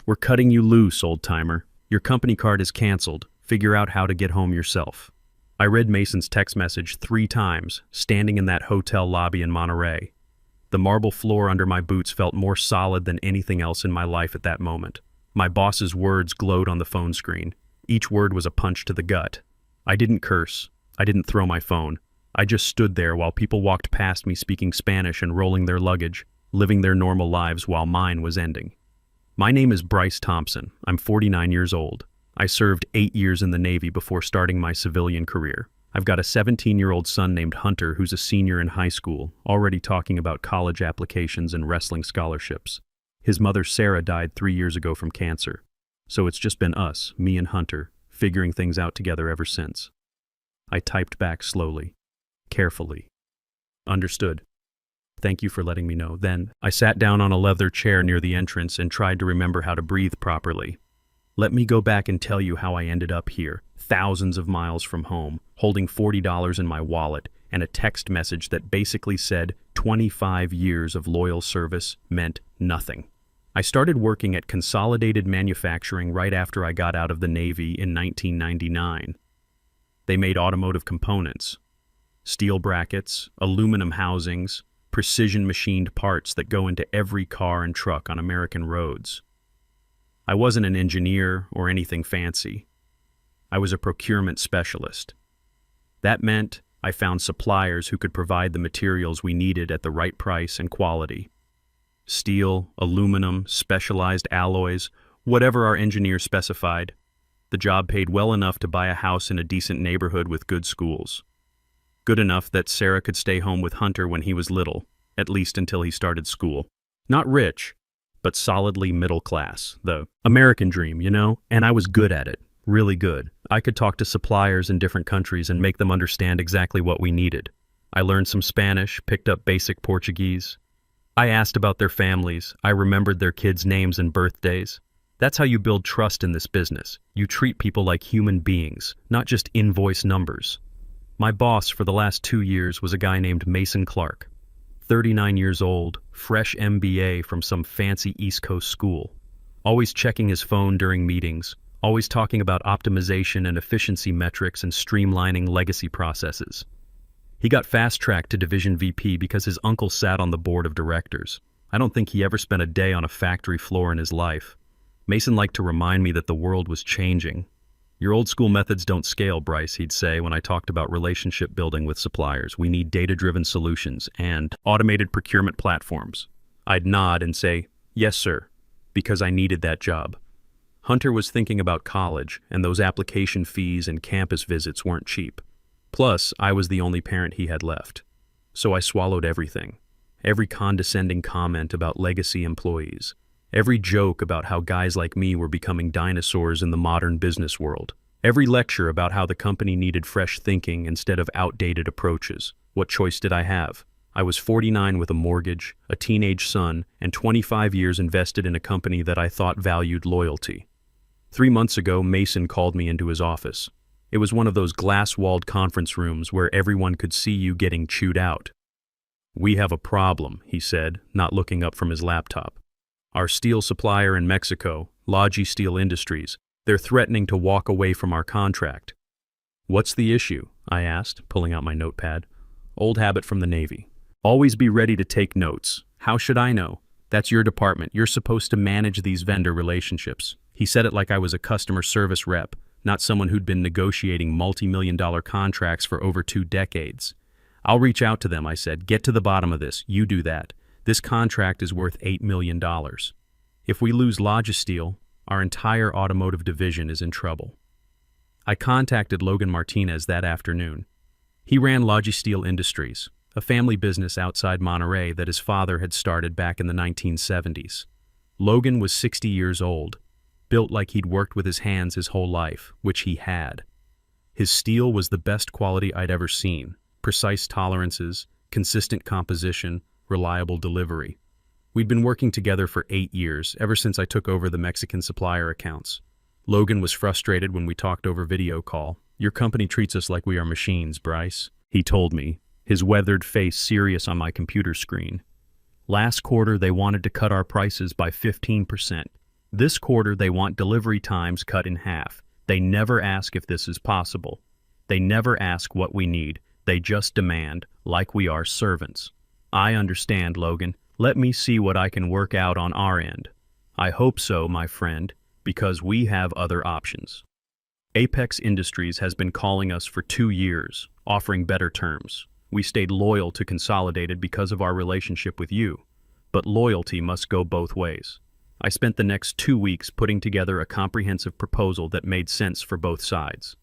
We're cutting you loose, old-timer. Your company card is canceled. Figure out how to get home yourself. I read Mason's text message 3 times, standing in that hotel lobby in Monterey. The marble floor under my boots felt more solid than anything else in my life at that moment. My boss's words glowed on the phone screen. Each word was a punch to the gut. I didn't curse. I didn't throw my phone. I just stood there while people walked past me speaking Spanish and rolling their luggage, living their normal lives while mine was ending. My name is Bryce Thompson. I'm 49 years old. I served 8 years in the Navy before starting my civilian career. I've got a 17-year-old son named Hunter who's a senior in high school, already talking about college applications and wrestling scholarships. His mother Sarah died 3 years ago from cancer. So it's just been us, me and Hunter, figuring things out together ever since. I typed back slowly, carefully. Understood. Thank you for letting me know. Then, I sat down on a leather chair near the entrance and tried to remember how to breathe properly. Let me go back and tell you how I ended up here, thousands of miles from home, holding $40 in my wallet and a text message that basically said 25 years of loyal service meant nothing. I started working at Consolidated Manufacturing right after I got out of the Navy in 1999. They made automotive components, steel brackets, aluminum housings, precision machined parts that go into every car and truck on American roads. I wasn't an engineer or anything fancy. I was a procurement specialist. That meant I found suppliers who could provide the materials we needed at the right price and quality. Steel, aluminum, specialized alloys, whatever our engineers specified. The job paid well enough to buy a house in a decent neighborhood with good schools. Good enough that Sarah could stay home with Hunter when he was little, at least until he started school. Not rich, but solidly middle class. The American dream, you know? And I was good at it. Really good. I could talk to suppliers in different countries and make them understand exactly what we needed. I learned some Spanish, picked up basic Portuguese. I asked about their families. I remembered their kids' names and birthdays. That's how you build trust in this business. You treat people like human beings, not just invoice numbers. My boss for the last 2 years was a guy named Mason Clark. 39 years old, fresh MBA from some fancy East Coast school. Always checking his phone during meetings, always talking about optimization and efficiency metrics and streamlining legacy processes. He got fast-tracked to Division VP because his uncle sat on the board of directors. I don't think he ever spent a day on a factory floor in his life. Mason liked to remind me that the world was changing. Your old-school methods don't scale, Bryce, he'd say when I talked about relationship building with suppliers. We need data-driven solutions and automated procurement platforms. I'd nod and say, yes, sir, because I needed that job. Hunter was thinking about college, and those application fees and campus visits weren't cheap. Plus, I was the only parent he had left. So I swallowed everything. Every condescending comment about legacy employees. Every joke about how guys like me were becoming dinosaurs in the modern business world. Every lecture about how the company needed fresh thinking instead of outdated approaches. What choice did I have? I was 49 with a mortgage, a teenage son, and 25 years invested in a company that I thought valued loyalty. 3 months ago, Mason called me into his office. It was one of those glass-walled conference rooms where everyone could see you getting chewed out. We have a problem, he said, not looking up from his laptop. Our steel supplier in Mexico, Logi Steel Industries, they're threatening to walk away from our contract. What's the issue? I asked, pulling out my notepad. Old habit from the Navy. Always be ready to take notes. How should I know? That's your department. You're supposed to manage these vendor relationships. He said it like I was a customer service rep, not someone who'd been negotiating multi-million-dollar contracts for over 2 decades. I'll reach out to them, I said. Get to the bottom of this. You do that. This contract is worth $8 million. If we lose Logisteel, our entire automotive division is in trouble. I contacted Logan Martinez that afternoon. He ran Logisteel Industries, a family business outside Monterey that his father had started back in the 1970s. Logan was 60 years old, built like he'd worked with his hands his whole life, which he had. His steel was the best quality I'd ever seen. Precise tolerances, consistent composition, reliable delivery. We'd been working together for 8 years, ever since I took over the Mexican supplier accounts. Logan was frustrated when we talked over video call. Your company treats us like we are machines, Bryce, he told me, his weathered face serious on my computer screen. Last quarter, they wanted to cut our prices by 15%. This quarter, they want delivery times cut in half. They never ask if this is possible. They never ask what we need. They just demand, like we are servants. I understand, Logan. Let me see what I can work out on our end. I hope so, my friend, because we have other options. Apex Industries has been calling us for 2 years, offering better terms. We stayed loyal to Consolidated because of our relationship with you. But loyalty must go both ways. I spent the next 2 weeks putting together a comprehensive proposal that made sense for both sides.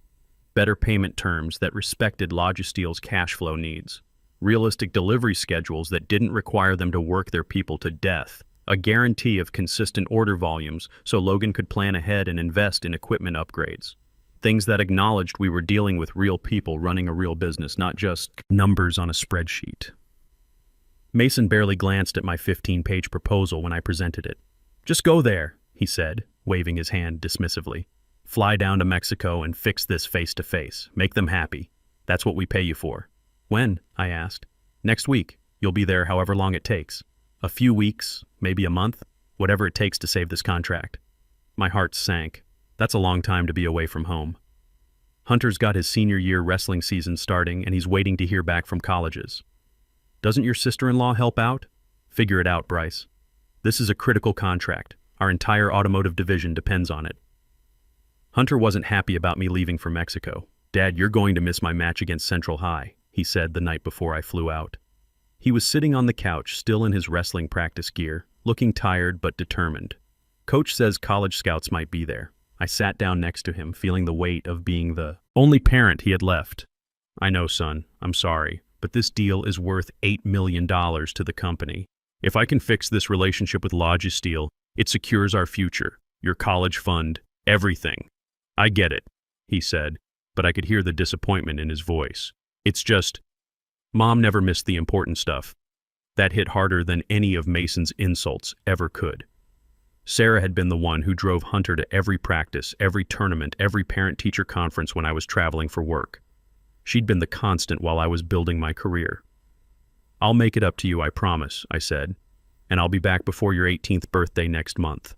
Better payment terms that respected Logisteel's cash flow needs. Realistic delivery schedules that didn't require them to work their people to death. A guarantee of consistent order volumes so Logan could plan ahead and invest in equipment upgrades. Things that acknowledged we were dealing with real people running a real business, not just numbers on a spreadsheet. Mason barely glanced at my 15-page proposal when I presented it. "Just go there," he said, waving his hand dismissively. "Fly down to Mexico and fix this face-to-face. Make them happy. That's what we pay you for." "When?" I asked. "Next week. You'll be there however long it takes. A few weeks, maybe a month, whatever it takes to save this contract." My heart sank. That's a long time to be away from home. Hunter's got his senior year wrestling season starting, and he's waiting to hear back from colleges. "Doesn't your sister-in-law help out?" "Figure it out, Bryce. This is a critical contract. Our entire automotive division depends on it." Hunter wasn't happy about me leaving for Mexico. "Dad, you're going to miss my match against Central High," he said the night before I flew out. He was sitting on the couch, still in his wrestling practice gear, looking tired but determined. "Coach says college scouts might be there." I sat down next to him, feeling the weight of being the only parent he had left. "I know, son. I'm sorry, but this deal is worth $8 million to the company. If I can fix this relationship with Logisteel, it secures our future, your college fund, everything." "I get it," he said, but I could hear the disappointment in his voice. "It's just, Mom never missed the important stuff." That hit harder than any of Mason's insults ever could. Sarah had been the one who drove Hunter to every practice, every tournament, every parent-teacher conference when I was traveling for work. She'd been the constant while I was building my career. "I'll make it up to you, I promise," I said, "and I'll be back before your 18th birthday next month."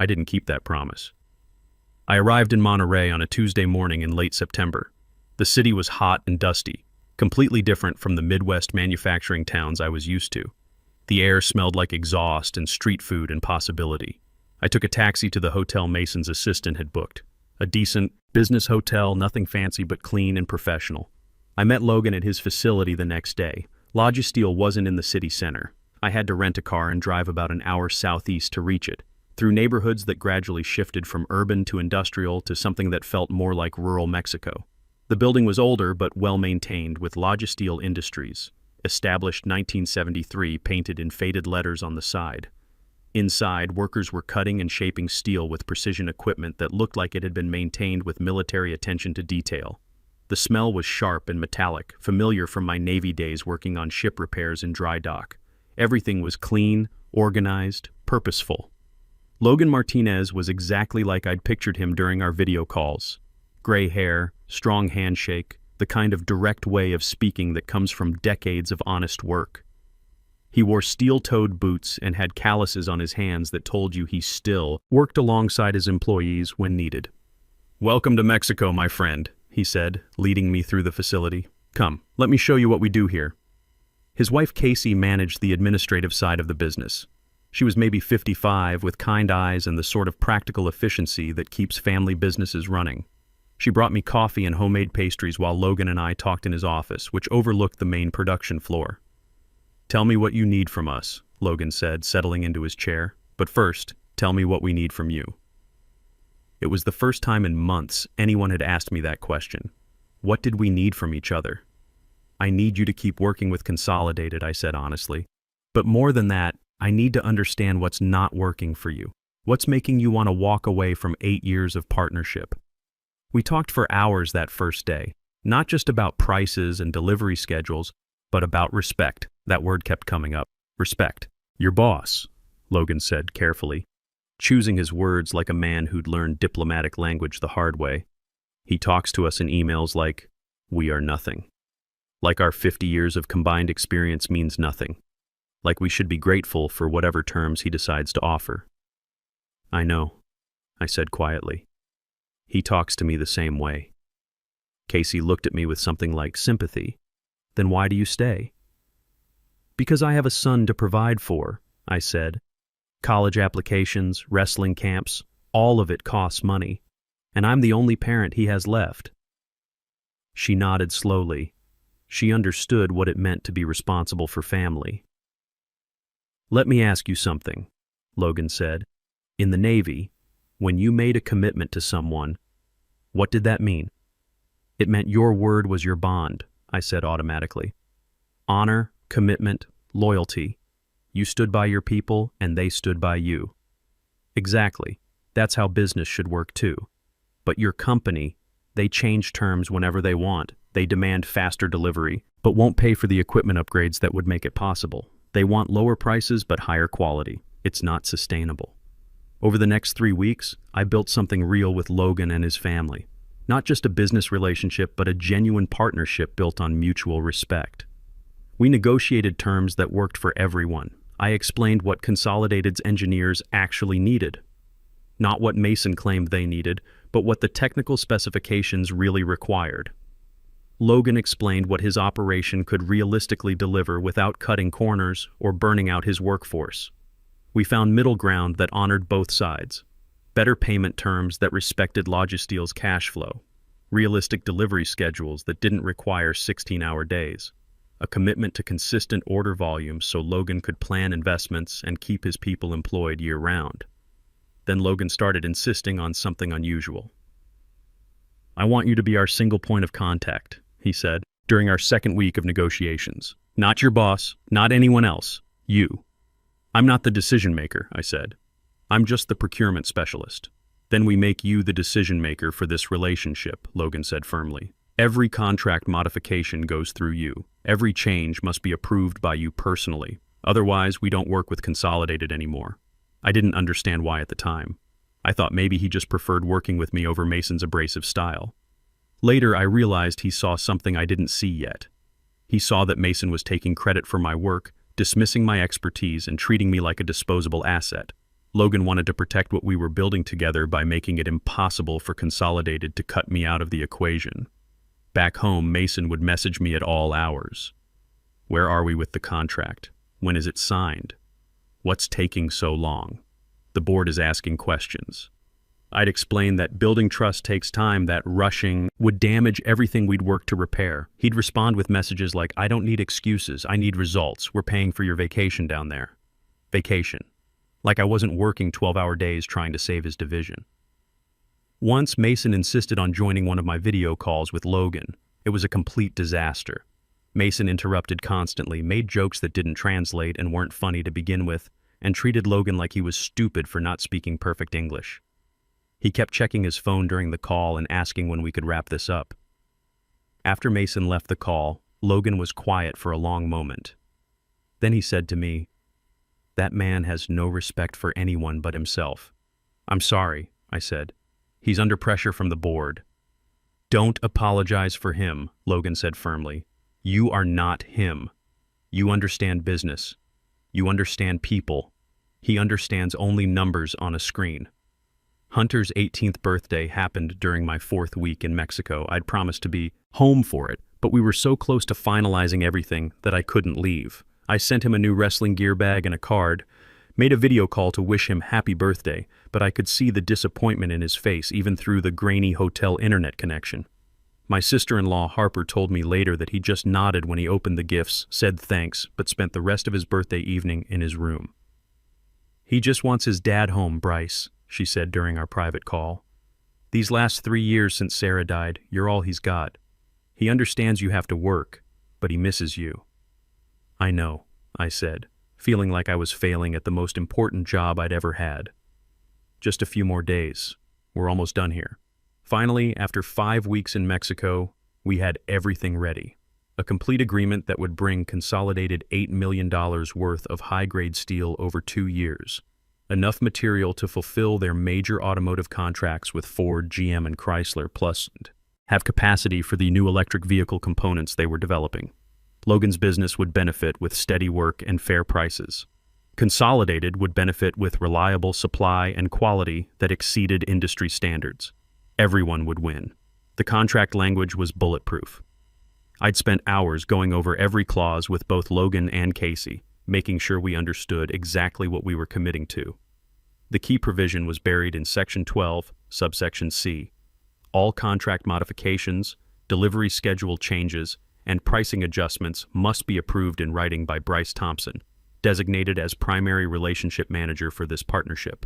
I didn't keep that promise. I arrived in Monterey on a Tuesday morning in late September. The city was hot and dusty, completely different from the Midwest manufacturing towns I was used to. The air smelled like exhaust and street food and possibility. I took a taxi to the hotel Mason's assistant had booked. A decent business hotel, nothing fancy but clean and professional. I met Logan at his facility the next day. Logisteel wasn't in the city center. I had to rent a car and drive about an hour southeast to reach it, through neighborhoods that gradually shifted from urban to industrial to something that felt more like rural Mexico. The building was older but well-maintained, with Logisteel Industries, established 1973, painted in faded letters on the side. Inside, workers were cutting and shaping steel with precision equipment that looked like it had been maintained with military attention to detail. The smell was sharp and metallic, familiar from my Navy days working on ship repairs in dry dock. Everything was clean, organized, purposeful. Logan Martinez was exactly like I'd pictured him during our video calls. Gray hair, strong handshake, the kind of direct way of speaking that comes from decades of honest work. He wore steel-toed boots and had calluses on his hands that told you he still worked alongside his employees when needed. "Welcome to Mexico, my friend," he said, leading me through the facility. "Come, let me show you what we do here." His wife Casey managed the administrative side of the business. She was maybe 55, with kind eyes and the sort of practical efficiency that keeps family businesses running. She brought me coffee and homemade pastries while Logan and I talked in his office, which overlooked the main production floor. "Tell me what you need from us," Logan said, settling into his chair. "But first, tell me what we need from you." It was the first time in months anyone had asked me that question. What did we need from each other? "I need you to keep working with Consolidated," I said honestly. "But more than that, I need to understand what's not working for you. What's making you want to walk away from 8 years of partnership?" We talked for hours that first day, not just about prices and delivery schedules, but about respect. That word kept coming up. Respect. "Your boss," Logan said carefully, choosing his words like a man who'd learned diplomatic language the hard way. "He talks to us in emails like, we are nothing. Like our 50 years of combined experience means nothing. Like we should be grateful for whatever terms he decides to offer." I know, I said quietly. He talks to me the same way. Casey looked at me with something like sympathy. Then why do you stay? Because I have a son to provide for, I said. College applications, wrestling camps, all of it costs money, and I'm the only parent he has left. She nodded slowly. She understood what it meant to be responsible for family. Let me ask you something, Logan said. In the Navy, when you made a commitment to someone, what did that mean? It meant your word was your bond, I said automatically. Honor, commitment, loyalty. You stood by your people, and they stood by you. Exactly. That's how business should work too. But your company, they change terms whenever they want. They demand faster delivery, but won't pay for the equipment upgrades that would make it possible. They want lower prices but higher quality. It's not sustainable. Over the next 3 weeks, I built something real with Logan and his family. Not just a business relationship, but a genuine partnership built on mutual respect. We negotiated terms that worked for everyone. I explained what Consolidated's engineers actually needed. Not what Mason claimed they needed, but what the technical specifications really required. Logan explained what his operation could realistically deliver without cutting corners or burning out his workforce. We found middle ground that honored both sides. Better payment terms that respected Logisteel's cash flow. Realistic delivery schedules that didn't require 16-hour days. A commitment to consistent order volumes so Logan could plan investments and keep his people employed year-round. Then Logan started insisting on something unusual. I want you to be our single point of contact, he said, during our second week of negotiations. Not your boss, not anyone else, you. I'm not the decision maker, I said. I'm just the procurement specialist. Then we make you the decision maker for this relationship, Logan said firmly. Every contract modification goes through you. Every change must be approved by you personally. Otherwise, we don't work with Consolidated anymore. I didn't understand why at the time. I thought maybe he just preferred working with me over Mason's abrasive style. Later, I realized he saw something I didn't see yet. He saw that Mason was taking credit for my work, dismissing my expertise, and treating me like a disposable asset. Logan wanted to protect what we were building together by making it impossible for Consolidated to cut me out of the equation. Back home, Mason would message me at all hours. Where are we with the contract? When is it signed? What's taking so long? The board is asking questions. I'd explain that building trust takes time, that rushing would damage everything we'd worked to repair. He'd respond with messages like, I don't need excuses, I need results. We're paying for your vacation down there. Vacation. Like I wasn't working 12-hour days trying to save his division. Once, Mason insisted on joining one of my video calls with Logan. It was a complete disaster. Mason interrupted constantly, made jokes that didn't translate and weren't funny to begin with, and treated Logan like he was stupid for not speaking perfect English. He kept checking his phone during the call and asking when we could wrap this up. After Mason left the call, Logan was quiet for a long moment. Then he said to me, "That man has no respect for anyone but himself." "I'm sorry," I said. "He's under pressure from the board." "Don't apologize for him," Logan said firmly. "You are not him. You understand business. You understand people. He understands only numbers on a screen." Hunter's 18th birthday happened during my 4th week in Mexico. I'd promised to be home for it, but we were so close to finalizing everything that I couldn't leave. I sent him a new wrestling gear bag and a card, made a video call to wish him happy birthday, but I could see the disappointment in his face even through the grainy hotel internet connection. My sister-in-law Harper told me later that he just nodded when he opened the gifts, said thanks, but spent the rest of his birthday evening in his room. "He just wants his dad home, Bryce," she said during our private call. "These last 3 years since Sarah died, you're all he's got. He understands you have to work, but he misses you." "I know," I said, feeling like I was failing at the most important job I'd ever had. "Just a few more days. We're almost done here." Finally, after 5 weeks in Mexico, we had everything ready. A complete agreement that would bring Consolidated $8 million worth of high-grade steel over 2 years. Enough material to fulfill their major automotive contracts with Ford, GM, and Chrysler, plus have capacity for the new electric vehicle components they were developing. Logan's business would benefit with steady work and fair prices. Consolidated would benefit with reliable supply and quality that exceeded industry standards. Everyone would win. The contract language was bulletproof. I'd spent hours going over every clause with both Logan and Casey, making sure we understood exactly what we were committing to. The key provision was buried in Section 12, subsection C. All contract modifications, delivery schedule changes, and pricing adjustments must be approved in writing by Bryce Thompson, designated as primary relationship manager for this partnership.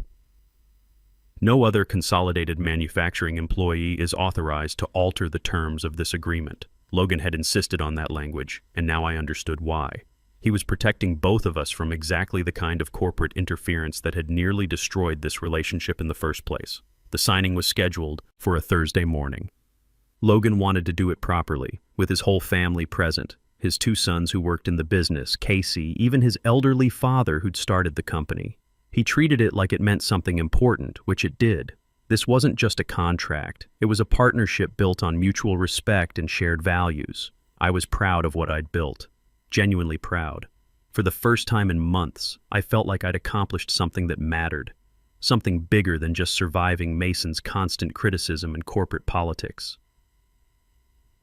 No other consolidated manufacturing employee is authorized to alter the terms of this agreement. Logan had insisted on that language, and now I understood why. He was protecting both of us from exactly the kind of corporate interference that had nearly destroyed this relationship in the first place. The signing was scheduled for a Thursday morning. Logan wanted to do it properly, with his whole family present, his 2 sons who worked in the business, Casey, even his elderly father who'd started the company. He treated it like it meant something important, which it did. This wasn't just a contract. It was a partnership built on mutual respect and shared values. I was proud of what I'd built. Genuinely proud. For the first time in months, I felt like I'd accomplished something that mattered. Something bigger than just surviving Mason's constant criticism and corporate politics.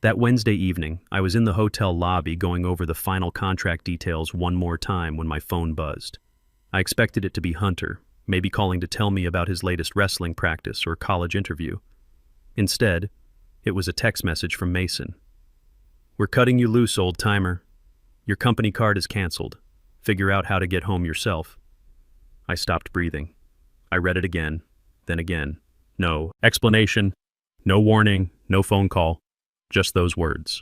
That Wednesday evening, I was in the hotel lobby going over the final contract details one more time when my phone buzzed. I expected it to be Hunter, maybe calling to tell me about his latest wrestling practice or college interview. Instead, it was a text message from Mason. "We're cutting you loose, old-timer. Your company card is canceled. Figure out how to get home yourself." I stopped breathing. I read it again, then again. No explanation, no warning, no phone call, just those words.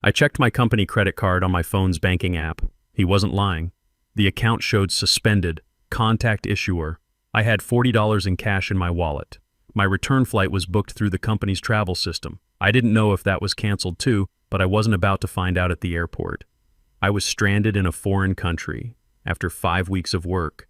I checked my company credit card on my phone's banking app. He wasn't lying. The account showed suspended, contact issuer. I had $40 in cash in my wallet. My return flight was booked through the company's travel system. I didn't know if that was canceled too, but I wasn't about to find out at the airport. I was stranded in a foreign country, after 5 weeks of work,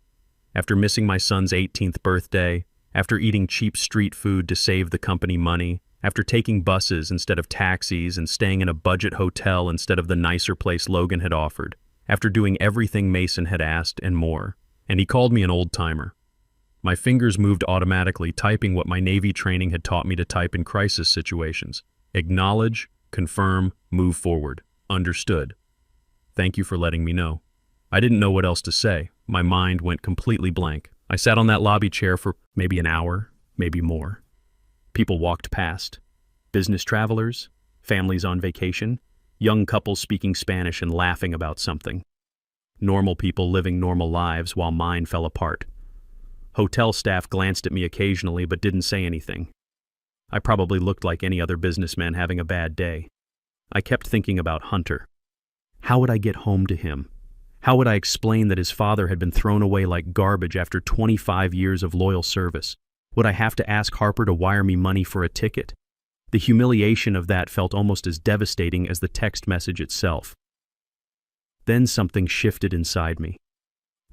after missing my son's 18th birthday, after eating cheap street food to save the company money, after taking buses instead of taxis and staying in a budget hotel instead of the nicer place Logan had offered, after doing everything Mason had asked and more. And he called me an old-timer. My fingers moved automatically, typing what my Navy training had taught me to type in crisis situations. Acknowledge, confirm, move forward. Understood. Thank you for letting me know. I didn't know what else to say. My mind went completely blank. I sat on that lobby chair for maybe an hour, maybe more. People walked past. Business travelers, families on vacation, young couples speaking Spanish and laughing about something. Normal people living normal lives while mine fell apart. Hotel staff glanced at me occasionally but didn't say anything. I probably looked like any other businessman having a bad day. I kept thinking about Hunter. How would I get home to him? How would I explain that his father had been thrown away like garbage after 25 years of loyal service? Would I have to ask Harper to wire me money for a ticket? The humiliation of that felt almost as devastating as the text message itself. Then something shifted inside me.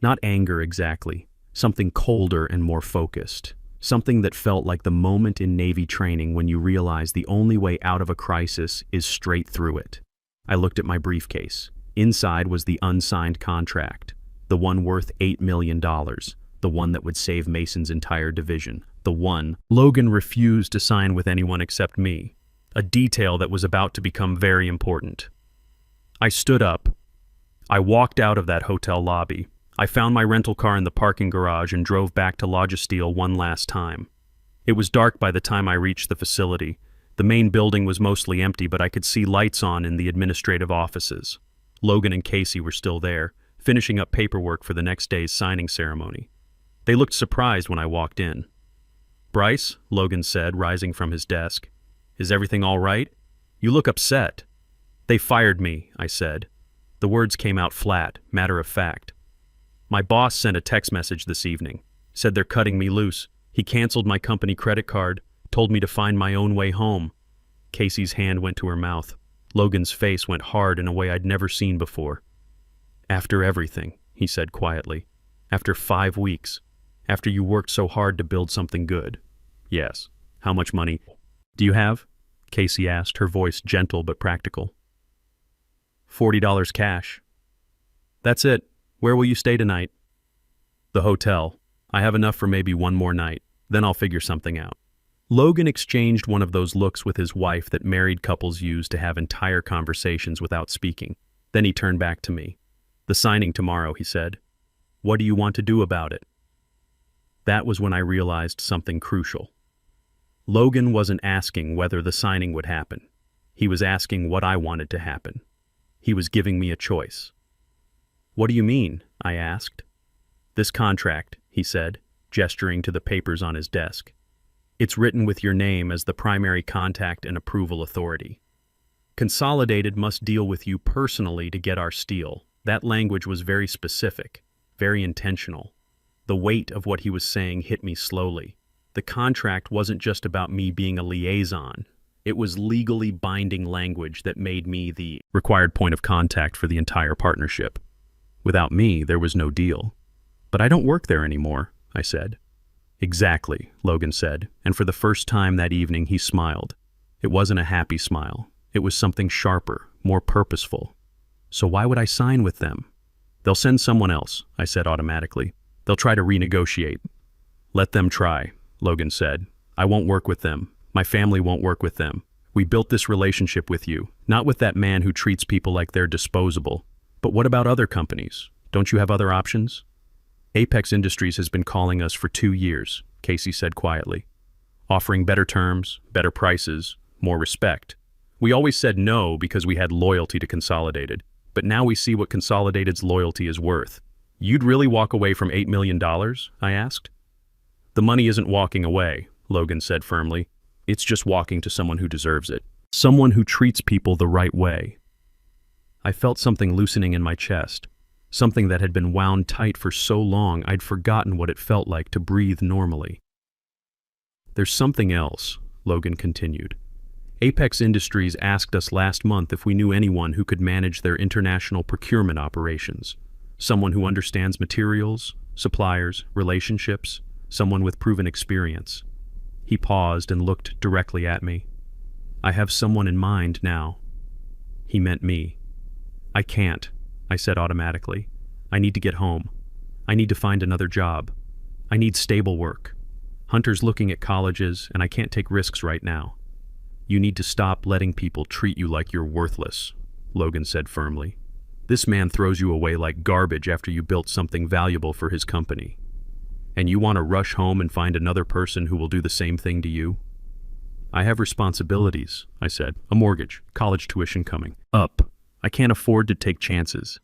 Not anger exactly, something colder and more focused. Something that felt like the moment in Navy training when you realize the only way out of a crisis is straight through it. I looked at my briefcase. Inside was the unsigned contract, the one worth $8 million, the one that would save Mason's entire division, the one Logan refused to sign with anyone except me, a detail that was about to become very important. I stood up. I walked out of that hotel lobby. I found my rental car in the parking garage and drove back to Logisteel one last time. It was dark by the time I reached the facility. The main building was mostly empty, but I could see lights on in the administrative offices. Logan and Casey were still there, finishing up paperwork for the next day's signing ceremony. They looked surprised when I walked in. "Bryce," Logan said, rising from his desk. "Is everything all right? You look upset." "They fired me," I said. The words came out flat, matter of fact. "My boss sent a text message this evening. Said they're cutting me loose. He canceled my company credit card, told me to find my own way home." Casey's hand went to her mouth. Logan's face went hard in a way I'd never seen before. "After everything," he said quietly. "After 5 weeks. After you worked so hard to build something good." "Yes. How much money do you have?" Casey asked, her voice gentle but practical. $40 cash. "That's it. Where will you stay tonight? The hotel. I have enough for maybe one more night. Then I'll figure something out. Logan exchanged one of those looks with his wife that married couples use to have entire conversations without speaking. Then he turned back to me. The signing tomorrow, he said. What do you want to do about it? That was when I realized something crucial. Logan wasn't asking whether the signing would happen. He was asking what I wanted to happen. He was giving me a choice. What do you mean? I asked. This contract, he said, gesturing to the papers on his desk. It's written with your name as the primary contact and approval authority. Consolidated must deal with you personally to get our steel. That language was very specific, very intentional. The weight of what he was saying hit me slowly. The contract wasn't just about me being a liaison. It was legally binding language that made me the required point of contact for the entire partnership. Without me, there was no deal. But I don't work there anymore, I said. Exactly, Logan said, and for the first time that evening he smiled. It wasn't a happy smile. It was something sharper, more purposeful. So why would I sign with them? They'll send someone else, I said automatically. They'll try to renegotiate. Let them try, Logan said. I won't work with them. My family won't work with them. We built this relationship with you, not with that man who treats people like they're disposable. But what about other companies? Don't you have other options? Apex Industries has been calling us for 2 years, Casey said quietly, offering better terms, better prices, more respect. We always said no because we had loyalty to Consolidated, but now we see what Consolidated's loyalty is worth. You'd really walk away from $8 million? I asked. The money isn't walking away, Logan said firmly. It's just walking to someone who deserves it. Someone who treats people the right way. I felt something loosening in my chest. Something that had been wound tight for so long I'd forgotten what it felt like to breathe normally. There's something else, Logan continued. Apex Industries asked us last month if we knew anyone who could manage their international procurement operations. Someone who understands materials, suppliers, relationships, someone with proven experience. He paused and looked directly at me. I have someone in mind now. He meant me. I can't, I said automatically. I need to get home. I need to find another job. I need stable work. Hunter's looking at colleges, and I can't take risks right now. You need to stop letting people treat you like you're worthless, Logan said firmly. This man throws you away like garbage after you built something valuable for his company. And you want to rush home and find another person who will do the same thing to you? I have responsibilities, I said. A mortgage, college tuition coming up. I can't afford to take chances.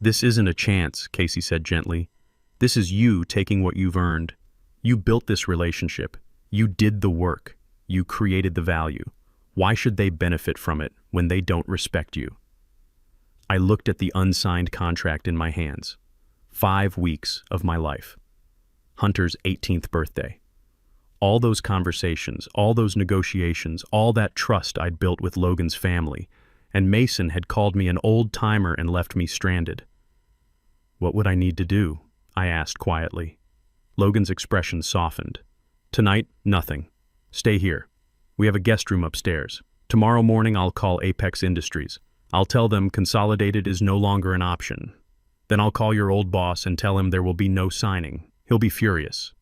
This isn't a chance, Casey said gently. This is you taking what you've earned. You built this relationship. You did the work. You created the value. Why should they benefit from it when they don't respect you? I looked at the unsigned contract in my hands. 5 weeks of my life. Hunter's 18th birthday. All those conversations, all those negotiations, all that trust I'd built with Logan's family, and Mason had called me an old-timer and left me stranded. What would I need to do? I asked quietly. Logan's expression softened. Tonight, nothing. Stay here. We have a guest room upstairs. Tomorrow morning I'll call Apex Industries. I'll tell them Consolidated is no longer an option. Then I'll call your old boss and tell him there will be no signing. He'll be furious.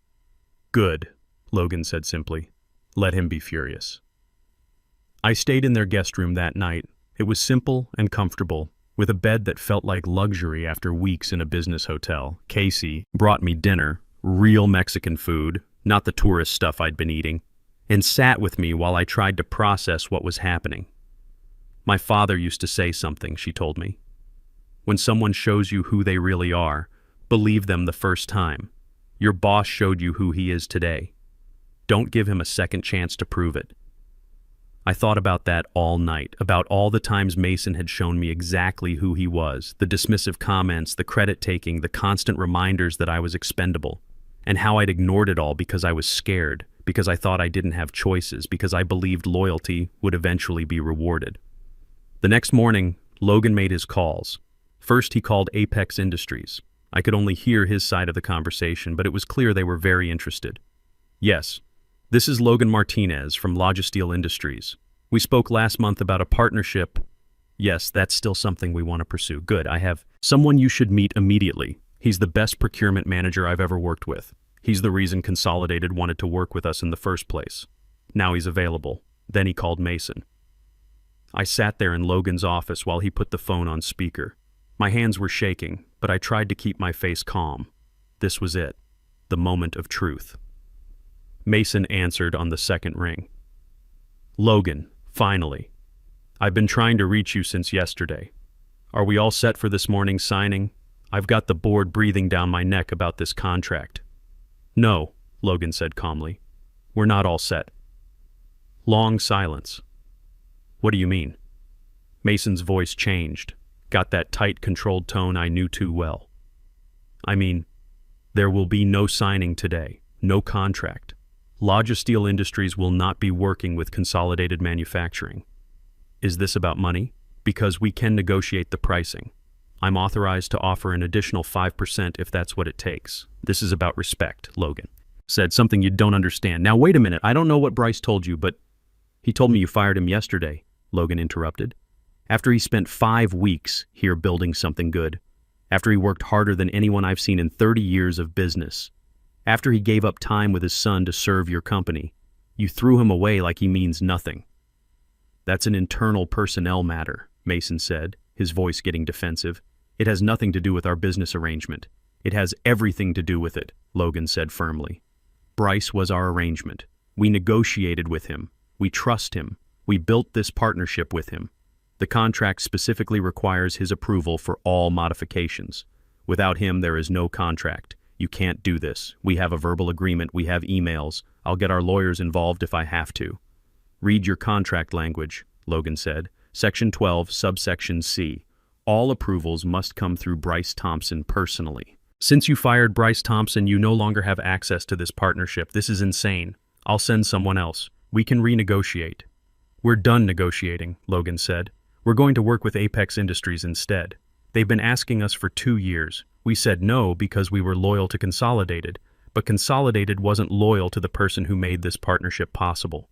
Good, Logan said simply. Let him be furious. I stayed in their guest room that night. It was simple and comfortable, with a bed that felt like luxury after weeks in a business hotel. Casey brought me dinner, real Mexican food, not the tourist stuff I'd been eating, and sat with me while I tried to process what was happening. My father used to say something, she told me. When someone shows you who they really are, believe them the first time. Your boss showed you who he is today. Don't give him a second chance to prove it. I thought about that all night, about all the times Mason had shown me exactly who he was, the dismissive comments, the credit-taking, the constant reminders that I was expendable, and how I'd ignored it all because I was scared, because I thought I didn't have choices, because I believed loyalty would eventually be rewarded. The next morning, Logan made his calls. First, he called Apex Industries. I could only hear his side of the conversation, but it was clear they were very interested. Yes, this is Logan Martinez from Logisteel Industries. We spoke last month about a partnership. Yes, that's still something we want to pursue. Good, I have someone you should meet immediately. He's the best procurement manager I've ever worked with. He's the reason Consolidated wanted to work with us in the first place. Now he's available. Then he called Mason. I sat there in Logan's office while he put the phone on speaker. My hands were shaking, but I tried to keep my face calm. This was it, the moment of truth. Mason answered on the second ring. Logan, finally. I've been trying to reach you since yesterday. Are we all set for this morning's signing? I've got the board breathing down my neck about this contract. No, Logan said calmly. We're not all set. Long silence. What do you mean? Mason's voice changed, got that tight, controlled tone I knew too well. I mean, there will be no signing today, no contract. Logisteel Industries will not be working with Consolidated Manufacturing. Is this about money? Because we can negotiate the pricing. I'm authorized to offer an additional 5% if that's what it takes. This is about respect, Logan said, something you don't understand. Now wait a minute, I don't know what Bryce told you, but he told me you fired him yesterday, Logan interrupted. After he spent 5 weeks here building something good. After he worked harder than anyone I've seen in 30 years of business. After he gave up time with his son to serve your company. You threw him away like he means nothing. That's an internal personnel matter, Mason said, his voice getting defensive. It has nothing to do with our business arrangement. It has everything to do with it, Logan said firmly. Bryce was our arrangement. We negotiated with him. We trust him. We built this partnership with him. The contract specifically requires his approval for all modifications. Without him, there is no contract. You can't do this. We have a verbal agreement. We have emails. I'll get our lawyers involved if I have to. Read your contract language, Logan said. Section 12, subsection C. All approvals must come through Bryce Thompson personally. Since you fired Bryce Thompson, you no longer have access to this partnership. This is insane. I'll send someone else. We can renegotiate. We're done negotiating, Logan said. We're going to work with Apex Industries instead. They've been asking us for 2 years. We said no because we were loyal to Consolidated, but Consolidated wasn't loyal to the person who made this partnership possible.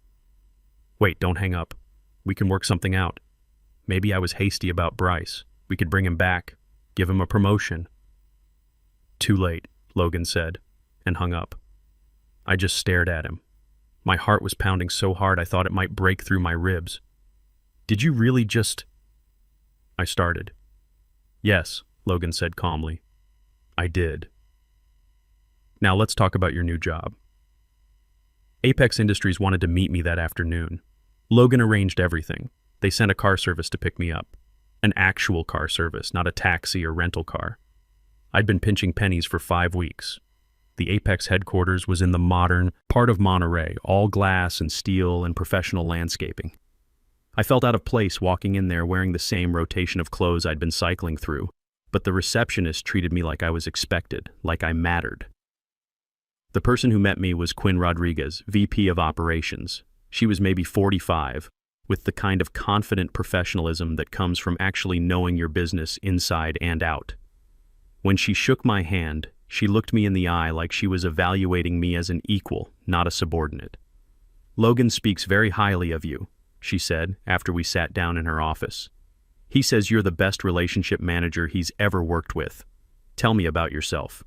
Wait, don't hang up. We can work something out. Maybe I was hasty about Bryce. We could bring him back, give him a promotion. Too late, Logan said, and hung up. I just stared at him. My heart was pounding so hard I thought it might break through my ribs. Did you really just... I started. Yes, Logan said calmly. I did. Now let's talk about your new job. Apex Industries wanted to meet me that afternoon. Logan arranged everything. They sent a car service to pick me up. An actual car service, not a taxi or rental car. I'd been pinching pennies for 5 weeks. The Apex headquarters was in the modern part of Monterey, all glass and steel and professional landscaping. I felt out of place walking in there wearing the same rotation of clothes I'd been cycling through, but the receptionist treated me like I was expected, like I mattered. The person who met me was Quinn Rodriguez, VP of Operations. She was maybe 45, with the kind of confident professionalism that comes from actually knowing your business inside and out. When she shook my hand, she looked me in the eye like she was evaluating me as an equal, not a subordinate. Logan speaks very highly of you, she said after we sat down in her office. He says you're the best relationship manager he's ever worked with. Tell me about yourself.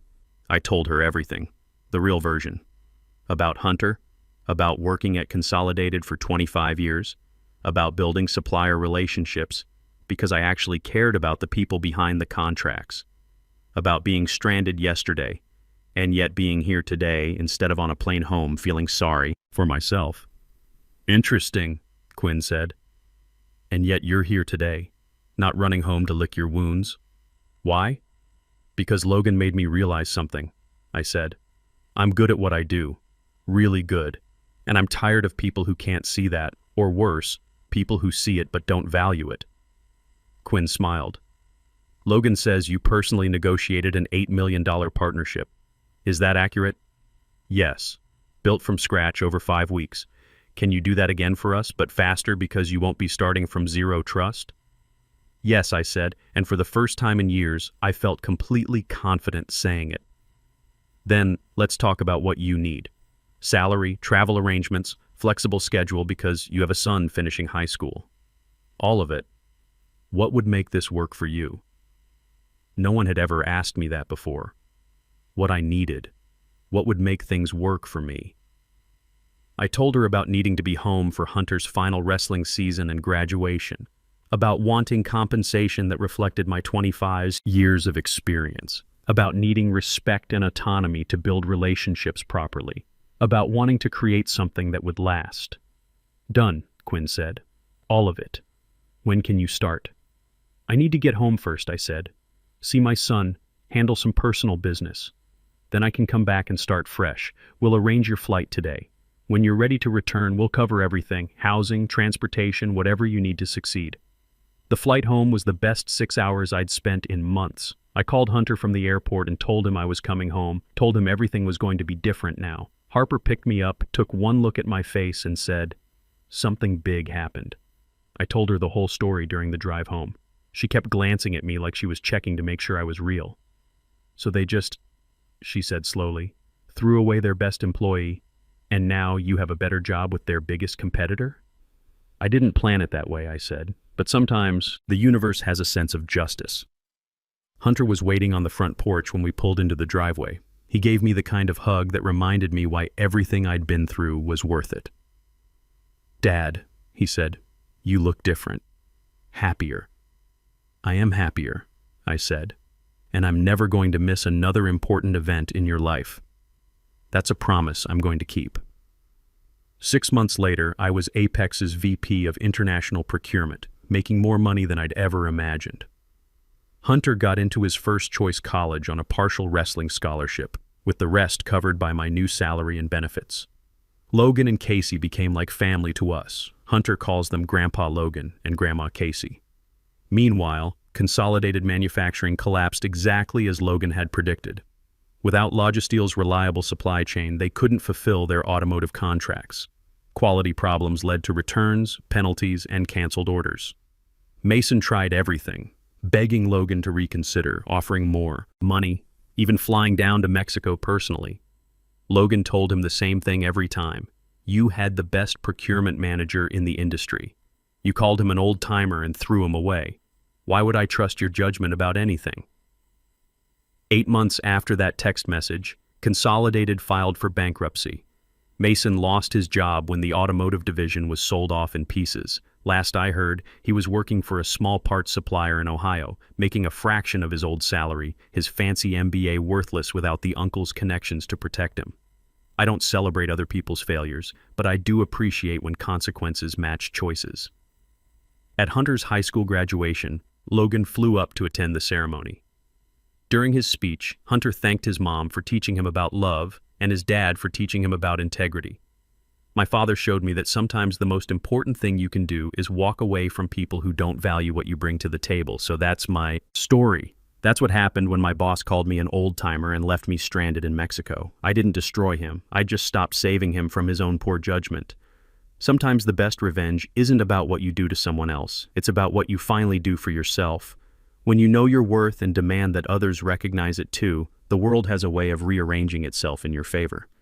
I told her everything, the real version. About Hunter, about working at Consolidated for 25 years, about building supplier relationships, because I actually cared about the people behind the contracts. About being stranded yesterday, and yet being here today instead of on a plane home feeling sorry for myself. Interesting, Quinn said. And yet you're here today, not running home to lick your wounds. Why? Because Logan made me realize something, I said. I'm good at what I do, really good, and I'm tired of people who can't see that, or worse, people who see it but don't value it. Quinn smiled. Logan says you personally negotiated an $8 million partnership. Is that accurate? Yes. Built from scratch over 5 weeks. Can you do that again for us, but faster because you won't be starting from zero trust? Yes, I said, and for the first time in years, I felt completely confident saying it. Then, let's talk about what you need. Salary, travel arrangements, flexible schedule because you have a son finishing high school. All of it. What would make this work for you? No one had ever asked me that before. What I needed. What would make things work for me? I told her about needing to be home for Hunter's final wrestling season and graduation, about wanting compensation that reflected my 25 years of experience, about needing respect and autonomy to build relationships properly, about wanting to create something that would last. Done, Quinn said. All of it. When can you start? I need to get home first, I said. See my son, handle some personal business. Then I can come back and start fresh. We'll arrange your flight today. When you're ready to return, we'll cover everything, housing, transportation, whatever you need to succeed. The flight home was the best 6 hours I'd spent in months. I called Hunter from the airport and told him I was coming home, told him everything was going to be different now. Harper picked me up, took one look at my face and said, "Something big happened." I told her the whole story during the drive home. She kept glancing at me like she was checking to make sure I was real. "So they just," she said slowly, "threw away their best employee, and now you have a better job with their biggest competitor?" "I didn't plan it that way," I said, "but sometimes the universe has a sense of justice." Hunter was waiting on the front porch when we pulled into the driveway. He gave me the kind of hug that reminded me why everything I'd been through was worth it. "Dad," he said, "you look different. Happier." "I am happier," I said, "and I'm never going to miss another important event in your life. That's a promise I'm going to keep." 6 months later, I was Apex's VP of International Procurement, making more money than I'd ever imagined. Hunter got into his first-choice college on a partial wrestling scholarship, with the rest covered by my new salary and benefits. Logan and Casey became like family to us. Hunter calls them Grandpa Logan and Grandma Casey. Meanwhile, Consolidated Manufacturing collapsed exactly as Logan had predicted. Without Logisteel's reliable supply chain, they couldn't fulfill their automotive contracts. Quality problems led to returns, penalties, and canceled orders. Mason tried everything, begging Logan to reconsider, offering more money, even flying down to Mexico personally. Logan told him the same thing every time. "You had the best procurement manager in the industry. You called him an old-timer and threw him away. Why would I trust your judgment about anything?" 8 months after that text message, Consolidated filed for bankruptcy. Mason lost his job when the automotive division was sold off in pieces. Last I heard, he was working for a small parts supplier in Ohio, making a fraction of his old salary, his fancy MBA worthless without the uncle's connections to protect him. I don't celebrate other people's failures, but I do appreciate when consequences match choices. At Hunter's high school graduation, Logan flew up to attend the ceremony. During his speech, Hunter thanked his mom for teaching him about love and his dad for teaching him about integrity. My father showed me that sometimes the most important thing you can do is walk away from people who don't value what you bring to the table. So that's my story. That's what happened when my boss called me an old-timer and left me stranded in Mexico. I didn't destroy him. I just stopped saving him from his own poor judgment. Sometimes the best revenge isn't about what you do to someone else. It's about what you finally do for yourself. When you know your worth and demand that others recognize it too, the world has a way of rearranging itself in your favor.